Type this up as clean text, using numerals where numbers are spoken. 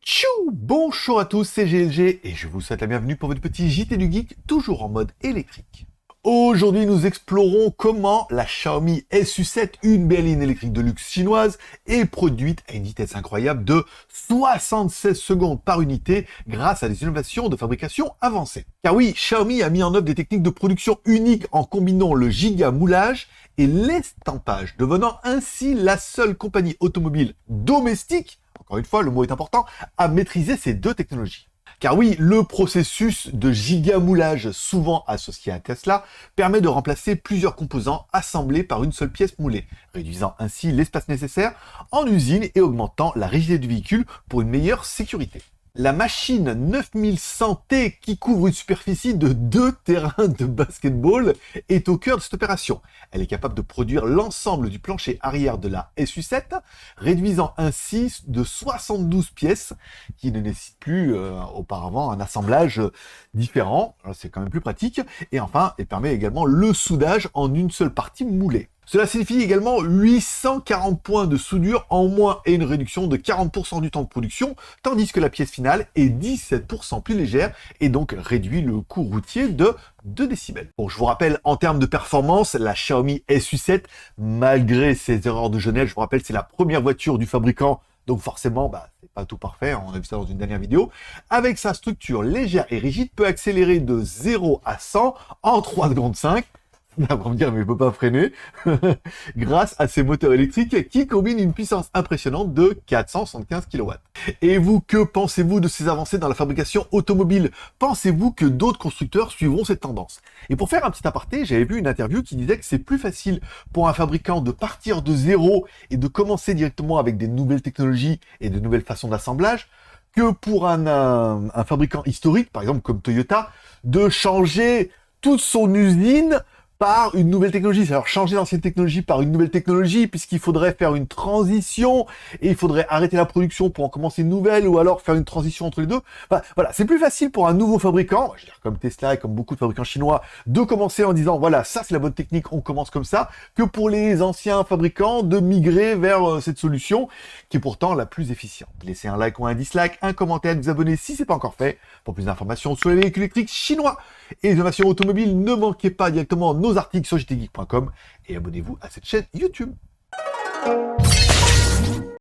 Tchou! Bonjour à tous, c'est GLG et je vous souhaite la bienvenue pour votre petit JT du Geek, toujours en mode électrique. Aujourd'hui, nous explorons comment la Xiaomi SU7, une berline électrique de luxe chinoise, est produite à une vitesse incroyable de 76 secondes par unité grâce à des innovations de fabrication avancées. Car oui, Xiaomi a mis en œuvre des techniques de production uniques en combinant le giga-moulage et l'estampage, devenant ainsi la seule compagnie automobile domestique, encore une fois, le mot est important, à maîtriser ces deux technologies. Car oui, le processus de giga-moulage, souvent associé à Tesla, permet de remplacer plusieurs composants assemblés par une seule pièce moulée, réduisant ainsi l'espace nécessaire en usine et augmentant la rigidité du véhicule pour une meilleure sécurité. La machine 9100T, qui couvre une superficie de 2 terrains de basketball, est au cœur de cette opération. Elle est capable de produire l'ensemble du plancher arrière de la SU7, réduisant ainsi de 72 pièces, qui ne nécessitent plus auparavant un assemblage différent. C'est quand même plus pratique. Et enfin, elle permet également le soudage en une seule partie moulée. Cela signifie également 840 points de soudure en moins et une réduction de 40% du temps de production, tandis que la pièce finale est 17% plus légère et donc réduit le coût routier de 2 décibels. Bon, je vous rappelle, en termes de performance, la Xiaomi SU7, malgré ses erreurs de jeunesse, je vous rappelle, c'est la première voiture du fabricant, donc forcément, c'est pas tout parfait, on a vu ça dans une dernière vidéo, avec sa structure légère et rigide, peut accélérer de 0 à 100 en 3 secondes 5, on va me dire, mais il peut pas freiner, grâce à ces moteurs électriques qui combinent une puissance impressionnante de 475 kW. Et vous, que pensez-vous de ces avancées dans la fabrication automobile? Pensez-vous que d'autres constructeurs suivront cette tendance? Et pour faire un petit aparté, j'avais vu une interview qui disait que c'est plus facile pour un fabricant de partir de zéro et de commencer directement avec des nouvelles technologies et de nouvelles façons d'assemblage, que pour un fabricant historique, par exemple comme Toyota, de changer toute son usine par une nouvelle technologie, c'est-à-dire changer l'ancienne technologie par une nouvelle technologie, puisqu'il faudrait faire une transition, et il faudrait arrêter la production pour en commencer une nouvelle, ou alors faire une transition entre les deux. Enfin, voilà, c'est plus facile pour un nouveau fabricant, je veux dire comme Tesla et comme beaucoup de fabricants chinois, de commencer en disant, voilà, ça c'est la bonne technique, on commence comme ça, que pour les anciens fabricants de migrer vers cette solution, qui est pourtant la plus efficiente. Laissez un like ou un dislike, un commentaire, vous abonner si c'est pas encore fait, pour plus d'informations sur les véhicules électriques chinois et les innovations automobiles. Ne manquez pas directement nos articles sur jtgeek.com et abonnez-vous à cette chaîne YouTube.